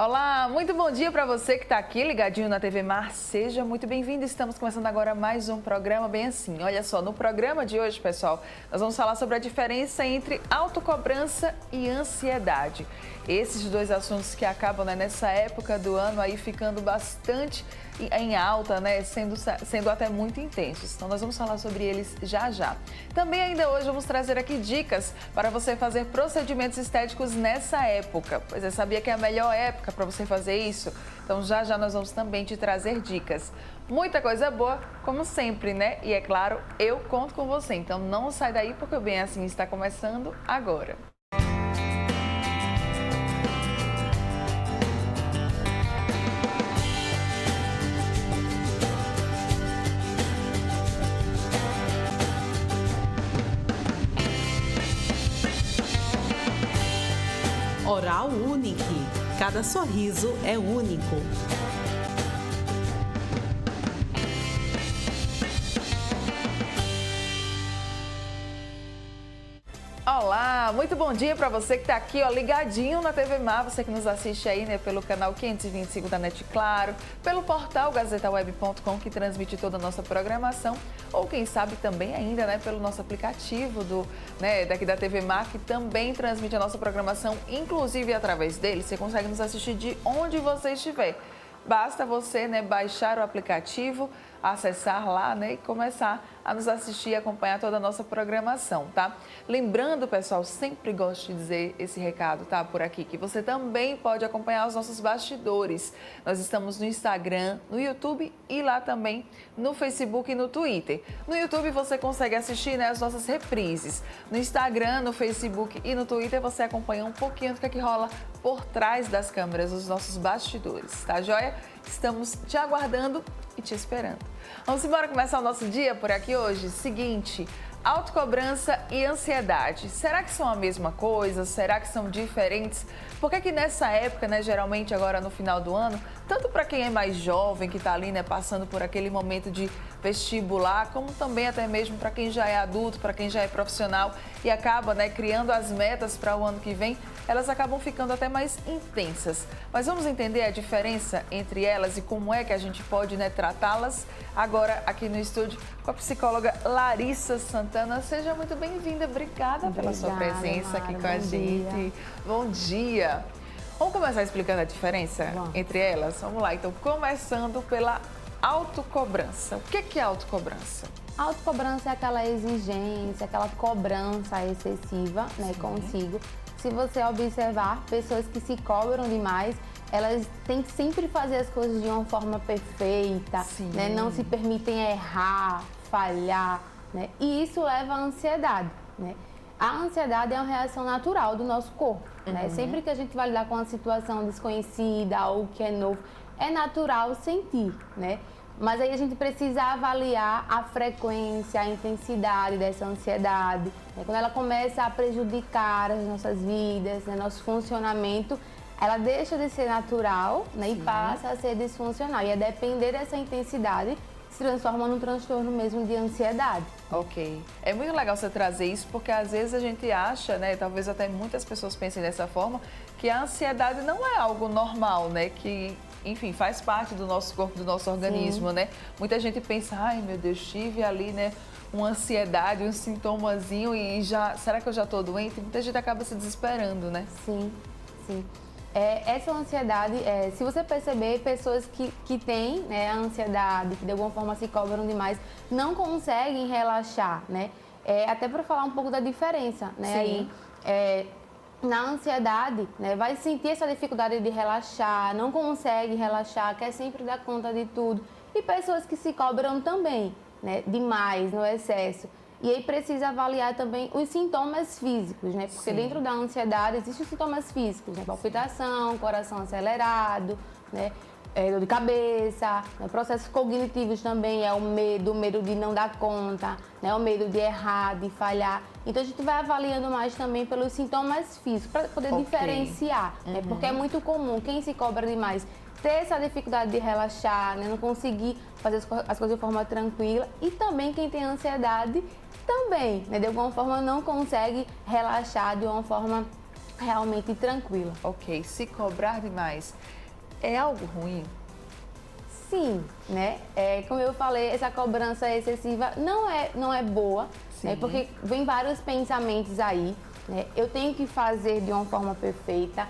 Olá, muito bom dia para você que está aqui ligadinho na TV Mar. Seja muito bem-vindo. Estamos começando agora mais um programa bem assim. Olha só, no programa de hoje, pessoal, nós vamos falar sobre a diferença entre autocobrança e ansiedade. Esses dois assuntos que acabam, nessa época do ano aí ficando bastante em alta, sendo até muito intensos. Então nós vamos falar sobre eles já já. Também ainda hoje vamos trazer aqui dicas para você fazer procedimentos estéticos nessa época. Pois é, sabia que é a melhor época para você fazer isso? Então já já nós vamos também te trazer dicas. Muita coisa boa, como sempre, né? E é claro, eu conto com você. Então não sai daí porque o Bem Assim está começando agora. Oral Unique. Cada sorriso é único. Olá, muito bom dia para você que está aqui, ligadinho na TV Mar, você que nos assiste aí, pelo canal 525 da NET Claro, pelo portal gazetaweb.com, que transmite toda a nossa programação, ou quem sabe também ainda, pelo nosso aplicativo daqui da TV Mar, que também transmite a nossa programação, inclusive através dele, você consegue nos assistir de onde você estiver. Basta você, baixar o aplicativo, acessar lá, e começar a nos assistir e acompanhar toda a nossa programação, tá? Lembrando, pessoal, sempre gosto de dizer esse recado, tá? Por aqui, que você também pode acompanhar os nossos bastidores. Nós estamos no Instagram, no YouTube e lá também no Facebook e no Twitter. No YouTube você consegue assistir, as nossas reprises. No Instagram, no Facebook e no Twitter você acompanha um pouquinho do que rola por trás das câmeras, os nossos bastidores, tá joia? Estamos te aguardando e te esperando. Vamos embora começar o nosso dia por aqui hoje? Seguinte, autocobrança e ansiedade. Será que são a mesma coisa? Será que são diferentes? Porque que nessa época, geralmente agora no final do ano, tanto para quem é mais jovem, que está ali, passando por aquele momento de vestibular, como também até mesmo para quem já é adulto, para quem já é profissional e acaba, criando as metas para o ano que vem, elas acabam ficando até mais intensas. Mas vamos entender a diferença entre elas e como é que a gente pode, tratá-las agora aqui no estúdio com a psicóloga Larissa Santana. Seja muito bem-vinda. Obrigada pela sua presença aqui com a gente. Bom dia. Vamos começar explicando a diferença entre elas? Vamos lá, então, começando pela autocobrança. O que é autocobrança? Autocobrança é aquela exigência, aquela cobrança excessiva, consigo. Se você observar, pessoas que se cobram demais, elas têm que sempre fazer as coisas de uma forma perfeita, não se permitem errar, falhar, e isso leva à ansiedade, A ansiedade é uma reação natural do nosso corpo, Sempre que a gente vai lidar com uma situação desconhecida ou que é novo, é natural sentir, Mas aí a gente precisa avaliar a frequência, a intensidade dessa ansiedade. Quando ela começa a prejudicar as nossas vidas, nosso funcionamento, ela deixa de ser natural, e passa a ser disfuncional. E a depender dessa intensidade, se transforma num transtorno mesmo de ansiedade. Ok. É muito legal você trazer isso, porque às vezes a gente acha, talvez até muitas pessoas pensem dessa forma, que a ansiedade não é algo normal, que, enfim, faz parte do nosso corpo, do nosso organismo, Muita gente pensa, ai meu Deus, tive ali, uma ansiedade, um sintomazinho e já, será que eu já estou doente? Muita gente acaba se desesperando, Sim. Essa ansiedade, se você perceber, pessoas que têm a ansiedade, que de alguma forma se cobram demais, não conseguem relaxar, Até para falar um pouco da diferença, na ansiedade, vai sentir essa dificuldade de relaxar, não consegue relaxar, quer sempre dar conta de tudo. E pessoas que se cobram também, demais, no excesso. E aí precisa avaliar também os sintomas físicos, Porque dentro da ansiedade existem os sintomas físicos, palpitação, coração acelerado, dor de cabeça, processos cognitivos também, é o medo de não dar conta, o medo de errar, de falhar. Então a gente vai avaliando mais também pelos sintomas físicos, para poder diferenciar, Porque é muito comum quem se cobra demais ter essa dificuldade de relaxar, não conseguir fazer as coisas de forma tranquila, e também quem tem ansiedade também, de alguma forma não consegue relaxar de uma forma realmente tranquila. Ok, se cobrar demais é algo ruim? Sim, né? Como eu falei, essa cobrança excessiva não é boa, né? Porque vem vários pensamentos aí, né? Eu tenho que fazer de uma forma perfeita,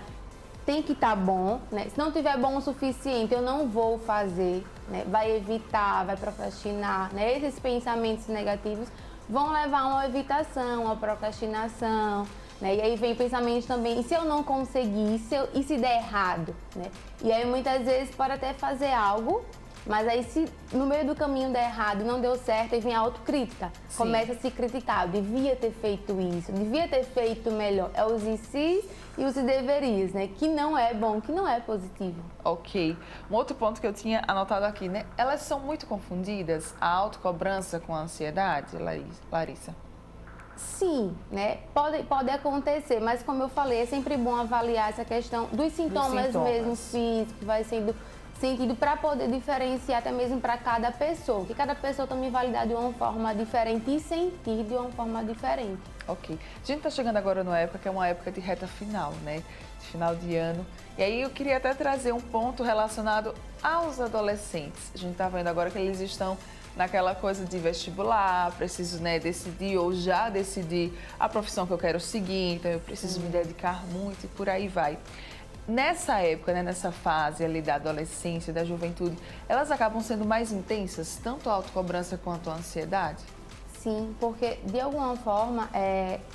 tem que estar bom, né? Se não tiver bom o suficiente, eu não vou fazer, né? Vai evitar, vai procrastinar, né? Esses pensamentos negativos vão levar a uma evitação, a procrastinação, né? E aí vem pensamentos também, e se eu não conseguir, e se der errado, né? E aí muitas vezes pode até fazer algo, mas aí se no meio do caminho der errado, não deu certo, aí vem a autocrítica. Sim. Começa a se criticar, eu devia ter feito isso, devia ter feito melhor. É os e se e os deverias, né? Que não é bom, que não é positivo. Ok. Um outro ponto que eu tinha anotado aqui, né? Elas são muito confundidas, a autocobrança com a ansiedade, Larissa? Sim, né? Pode acontecer, mas como eu falei, é sempre bom avaliar essa questão dos sintomas mesmo físicos, vai sendo sentido para poder diferenciar até mesmo para cada pessoa, que cada pessoa também vai lidar de uma forma diferente e sentir de uma forma diferente. Ok. A gente está chegando agora numa época que é uma época de reta final, né? De final de ano. E aí eu queria até trazer um ponto relacionado aos adolescentes. A gente está vendo agora que eles estão naquela coisa de vestibular, preciso, né, decidir ou já decidir a profissão que eu quero seguir, então eu preciso me dedicar muito e por aí vai. Nessa época, né, nessa fase ali da adolescência, da juventude, elas acabam sendo mais intensas, tanto a autocobrança quanto a ansiedade? Sim, porque de alguma forma,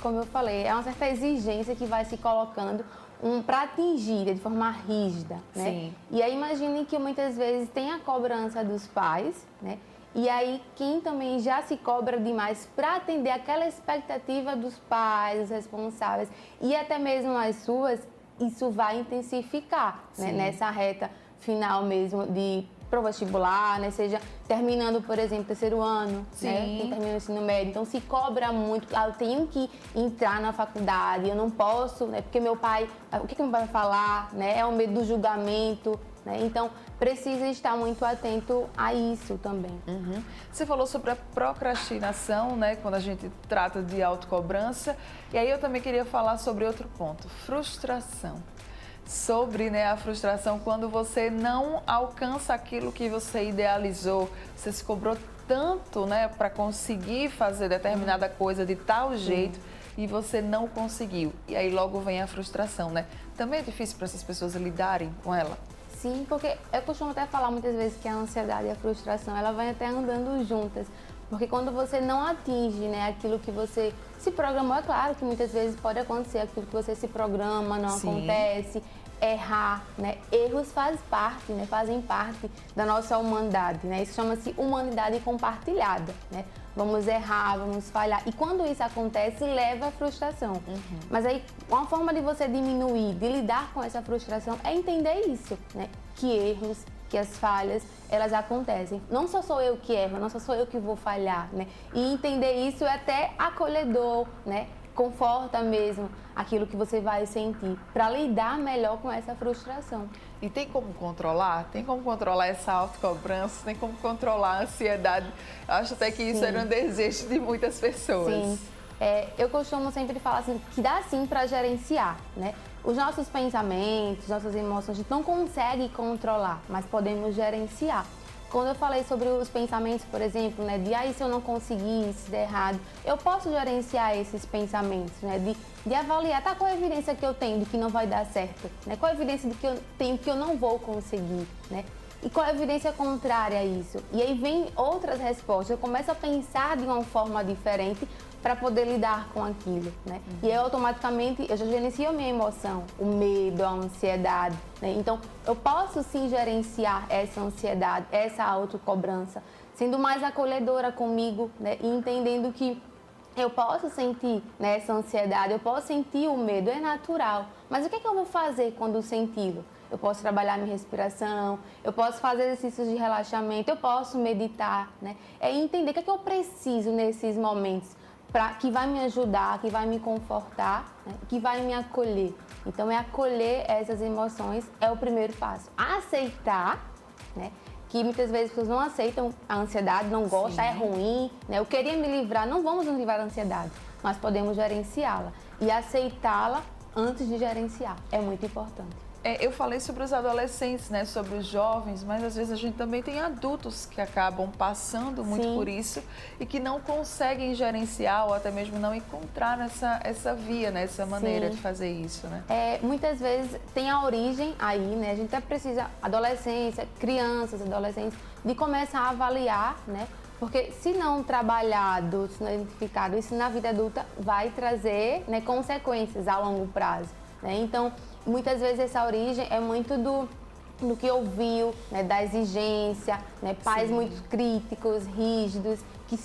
como eu falei, é uma certa exigência que vai se colocando para atingir de forma rígida, né? Sim. E aí imagine que muitas vezes tem a cobrança dos pais, né? E aí quem também já se cobra demais para atender aquela expectativa dos pais, dos responsáveis e até mesmo as suas, isso vai intensificar, né? Nessa reta final mesmo pro vestibular, né? Seja terminando, por exemplo, terceiro ano, né? Quem termina o ensino médio. Então, se cobra muito. Eu tenho que entrar na faculdade, eu não posso, né? Porque meu pai, o que meu pai vai falar, né? É o medo do julgamento, né? Então, precisa estar muito atento a isso também. Uhum. Você falou sobre a procrastinação, né? Quando a gente trata de autocobrança. E aí eu também queria falar sobre outro ponto, frustração. Sobre, né, a frustração quando você não alcança aquilo que você idealizou, você se cobrou tanto, né, para conseguir fazer determinada coisa de tal jeito e você não conseguiu. E aí logo vem a frustração, né? Também é difícil para essas pessoas lidarem com ela. Sim, porque eu costumo até falar muitas vezes que a ansiedade e a frustração, ela vai até andando juntas. Porque quando você não atinge, né, aquilo que você se programou, é claro que muitas vezes pode acontecer aquilo que você se programa, não acontece, errar, né? Erros fazem parte da nossa humanidade, né? Isso chama-se humanidade compartilhada, né? Vamos errar, vamos falhar. E quando isso acontece, leva à frustração. Mas aí, uma forma de você diminuir, de lidar com essa frustração, é entender isso, né? Que erros, que as falhas, elas acontecem. Não só sou eu que erro, não só sou eu que vou falhar, né? E entender isso é até acolhedor, né? Conforta mesmo aquilo que você vai sentir, para lidar melhor com essa frustração. E tem como controlar? Tem como controlar essa autocobrança? Tem como controlar a ansiedade? Eu acho até que isso era um desejo de muitas pessoas. Sim. Eu costumo sempre falar assim, que dá sim para gerenciar, né? Os nossos pensamentos, nossas emoções, a gente não consegue controlar, mas podemos gerenciar. Quando eu falei sobre os pensamentos, por exemplo, né, de se eu não conseguir, se der errado, eu posso gerenciar esses pensamentos, né, de avaliar, qual a evidência que eu tenho de que não vai dar certo, né, qual a evidência de que eu tenho que eu não vou conseguir, né, e qual a evidência contrária a isso. E aí vem outras respostas, eu começo a pensar de uma forma diferente para poder lidar com aquilo, né? E aí, automaticamente, eu já gerencio a minha emoção, o medo, a ansiedade, né? Então, eu posso sim gerenciar essa ansiedade, essa autocobrança, sendo mais acolhedora comigo, né? E entendendo que eu posso sentir, né, essa ansiedade, eu posso sentir o medo, é natural. Mas o que eu vou fazer quando senti-lo? Eu posso trabalhar minha respiração, eu posso fazer exercícios de relaxamento, eu posso meditar, né? É entender o que eu preciso nesses momentos, que vai me ajudar, que vai me confortar, né? Que vai me acolher. Então, acolher essas emoções é o primeiro passo. Aceitar, né? Que muitas vezes as pessoas não aceitam a ansiedade, não gostam, é ruim, né? Eu queria me livrar, não vamos nos livrar da ansiedade, mas podemos gerenciá-la e aceitá-la antes de gerenciar. É muito importante. Eu falei sobre os adolescentes, né, sobre os jovens, mas às vezes a gente também tem adultos que acabam passando muito Sim. por isso e que não conseguem gerenciar ou até mesmo não encontrar essa via, né, essa maneira Sim. de fazer isso, né? Muitas vezes tem a origem aí, né? A gente até precisa, adolescência, crianças, adolescentes, de começar a avaliar, né? Porque se não trabalhado, se não identificado, isso na vida adulta vai trazer, né, consequências a longo prazo, né? Então, muitas vezes essa origem é muito do que ouviu, né, da exigência, né, pais Sim. muito críticos, rígidos, que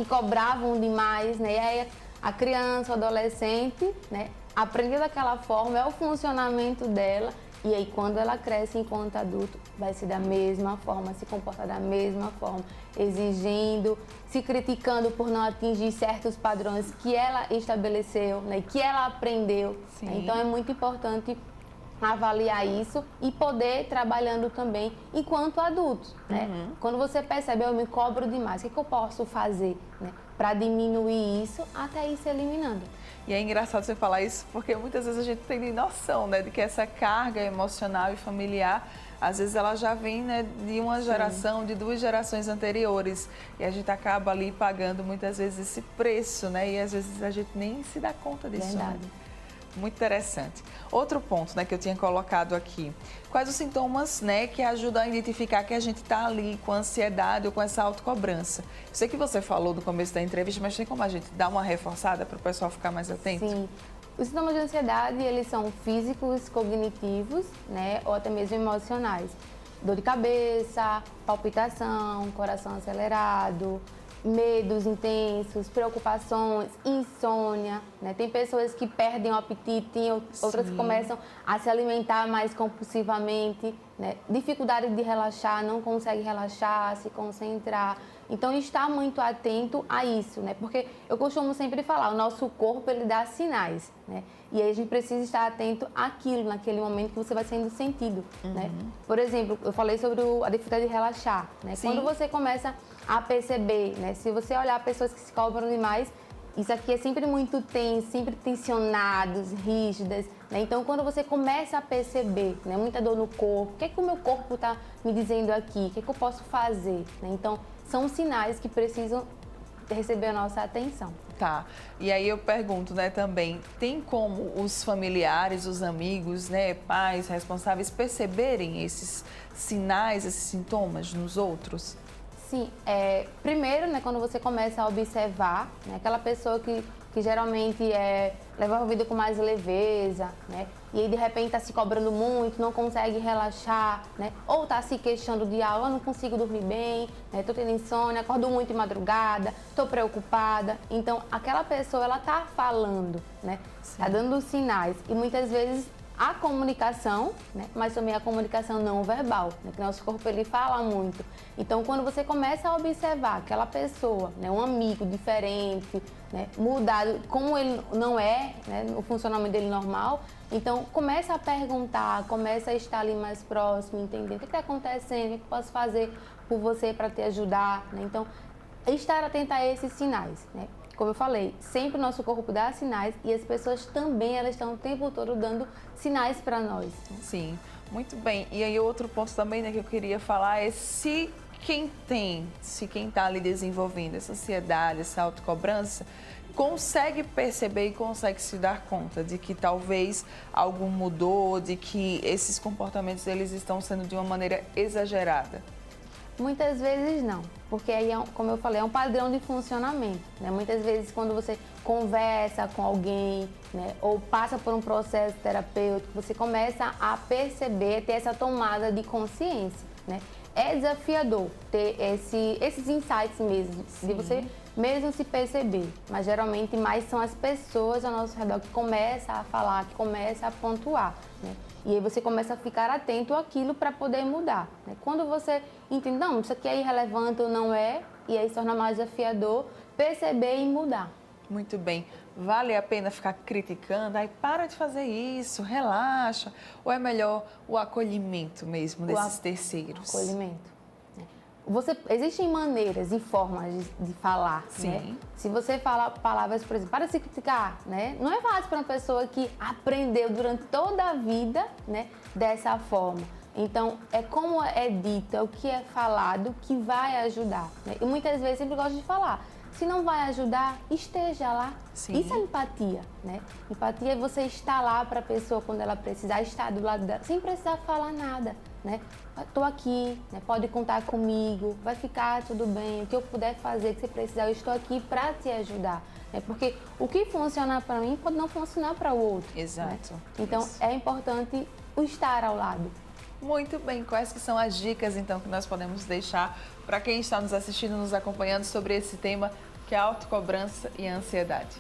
cobravam demais, né? E aí a criança, o adolescente, né, aprendeu daquela forma, é o funcionamento dela. E aí, quando ela cresce enquanto adulto, vai ser da mesma forma, se comportar da mesma forma, exigindo, se criticando por não atingir certos padrões que ela estabeleceu, né, que ela aprendeu. Sim. Então, é muito importante avaliar isso e poder ir trabalhando também enquanto adultos, né? Quando você percebe, eu me cobro demais, o que eu posso fazer, né, para diminuir isso até ir se eliminando? E é engraçado você falar isso porque muitas vezes a gente tem noção, né, de que essa carga emocional e familiar, às vezes ela já vem, né, de uma geração, de 2 gerações anteriores. E a gente acaba ali pagando muitas vezes esse preço, né? E às vezes a gente nem se dá conta disso. Verdade. Né? Muito interessante. Outro ponto, né, que eu tinha colocado aqui. Quais os sintomas, né, que ajudam a identificar que a gente está ali com ansiedade ou com essa autocobrança? Eu sei que você falou no começo da entrevista, mas tem como a gente dar uma reforçada para o pessoal ficar mais atento? Sim. Os sintomas de ansiedade, eles são físicos, cognitivos, né, ou até mesmo emocionais. Dor de cabeça, palpitação, coração acelerado, medos intensos, preocupações, insônia, né? Tem pessoas que perdem o apetite, tem outras que começam a se alimentar mais compulsivamente, né? Dificuldade de relaxar, não consegue relaxar, se concentrar. Então, estar muito atento a isso, né? Porque eu costumo sempre falar, o nosso corpo, ele dá sinais, né? E aí a gente precisa estar atento àquilo, naquele momento que você vai sendo sentido, né? Por exemplo, eu falei sobre a dificuldade de relaxar, né? Sim. Quando você começa a perceber, né? Se você olhar pessoas que se cobram demais, isso aqui é sempre muito tenso, sempre tensionados, rígidas, né? Então, quando você começa a perceber, né, muita dor no corpo, o que é que o meu corpo está me dizendo aqui? O que é que eu posso fazer? Né? Então, são sinais que precisam receber a nossa atenção. Tá. E aí eu pergunto, né, também, tem como os familiares, os amigos, né, pais, responsáveis perceberem esses sinais, esses sintomas nos outros? Sim, primeiro, né, quando você começa a observar, né, aquela pessoa que geralmente leva a vida com mais leveza, né, e aí de repente está se cobrando muito, não consegue relaxar, né, ou está se queixando de algo, eu não consigo dormir bem, estou tendo insônia, acordo muito de madrugada, estou preocupada. Então, aquela pessoa, ela está falando, né, está dando sinais e muitas vezes a comunicação, né, mas também a comunicação não verbal, né, que nosso corpo ele fala muito. Então, quando você começa a observar aquela pessoa, né, um amigo diferente, né, mudado, como ele não é, né, o funcionamento dele normal, então começa a perguntar, começa a estar ali mais próximo, entender o que está acontecendo, o que eu posso fazer por você para te ajudar, né? Então, estar atento a esses sinais, né? Como eu falei, sempre o nosso corpo dá sinais e as pessoas também, elas estão o tempo todo dando sinais para nós. Sim, muito bem. E aí outro ponto também, né, que eu queria falar é se quem está ali desenvolvendo essa ansiedade, essa autocobrança, consegue perceber e consegue se dar conta de que talvez algo mudou, de que esses comportamentos eles estão sendo de uma maneira exagerada. Muitas vezes não, porque aí, como eu falei, é um padrão de funcionamento, né? Muitas vezes quando você conversa com alguém, né, ou passa por um processo terapêutico, você começa a perceber, ter essa tomada de consciência, né? É desafiador ter esses insights mesmo, de você mesmo se perceber, mas geralmente mais são as pessoas ao nosso redor que começam a falar, que começam a pontuar, né? E aí você começa a ficar atento àquilo para poder mudar, né? Quando você entende, não, isso aqui é irrelevante ou não é, e aí se torna mais desafiador, perceber e mudar. Muito bem. Vale a pena ficar criticando? Ai, para de fazer isso, relaxa. Ou é melhor o acolhimento mesmo desses terceiros? Acolhimento. Né? Existem maneiras e formas de falar, Sim. né? Se você fala palavras, por exemplo, para se criticar, né? Não é fácil para uma pessoa que aprendeu durante toda a vida, né, dessa forma. Então, é como é dito, é o que é falado que vai ajudar, né? E muitas vezes eu sempre gosto de falar, se não vai ajudar, esteja lá. Sim. Isso é empatia, né? Empatia é você estar lá para a pessoa quando ela precisar, estar do lado dela, sem precisar falar nada, né? Estou aqui, né? Pode contar comigo, vai ficar tudo bem, o que eu puder fazer, o que você precisar, eu estou aqui para te ajudar. Né? Porque o que funciona para mim pode não funcionar para o outro. Exato. Né? Então, Isso. é importante o estar ao lado. Muito bem, quais que são as dicas então que nós podemos deixar para quem está nos assistindo, nos acompanhando sobre esse tema que é a autocobrança e a ansiedade?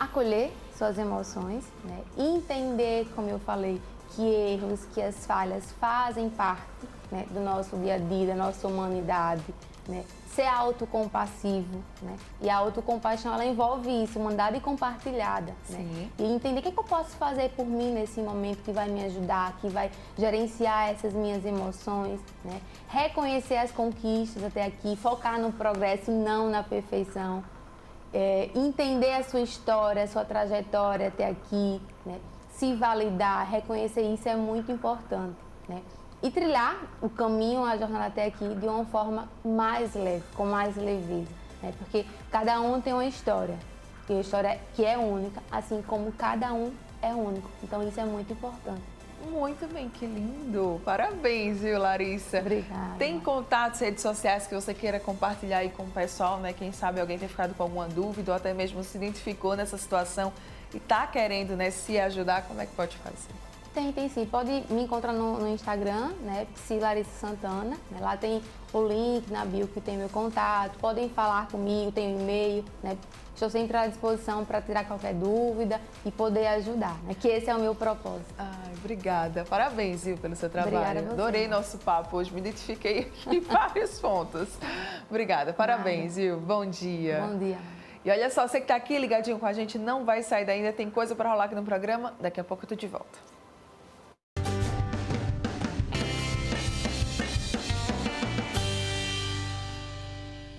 Acolher suas emoções, né? Entender, como eu falei, que erros, que as falhas fazem parte, né, do nosso dia a dia, da nossa humanidade, né? Ser autocompassivo, né? E a autocompaixão, ela envolve isso, humanidade compartilhada, né? Sim. E entender o que eu posso fazer por mim nesse momento que vai me ajudar, que vai gerenciar essas minhas emoções, né? Reconhecer as conquistas até aqui, focar no progresso, não na perfeição. Entender a sua história, a sua trajetória até aqui, né? Se validar, reconhecer isso é muito importante, né? E trilhar o caminho, a jornada até aqui de uma forma mais leve, com mais leveza, né? Porque cada um tem uma história, e uma história que é única, assim como cada um é único. Então isso é muito importante. Muito bem, que lindo! Parabéns, viu, Larissa? Obrigada. Tem contatos, redes sociais que você queira compartilhar aí com o pessoal, né? Quem sabe alguém tem ficado com alguma dúvida ou até mesmo se identificou nessa situação e está querendo, né, se ajudar, como é que pode fazer? Tem sim. Pode me encontrar no Instagram, né, Psi Larissa Santana. Né? Lá tem o link na bio que tem meu contato. Podem falar comigo, tem um e-mail, né? Estou sempre à disposição para tirar qualquer dúvida e poder ajudar, né? Que esse é o meu propósito. Ai, obrigada. Parabéns, viu, pelo seu trabalho. Obrigada a você. Adorei nosso papo hoje, me identifiquei aqui em vários pontos. Obrigada, parabéns, viu? Bom dia. Bom dia. E olha só, você que está aqui ligadinho com a gente, não vai sair daí, ainda tem coisa para rolar aqui no programa. Daqui a pouco eu tô de volta.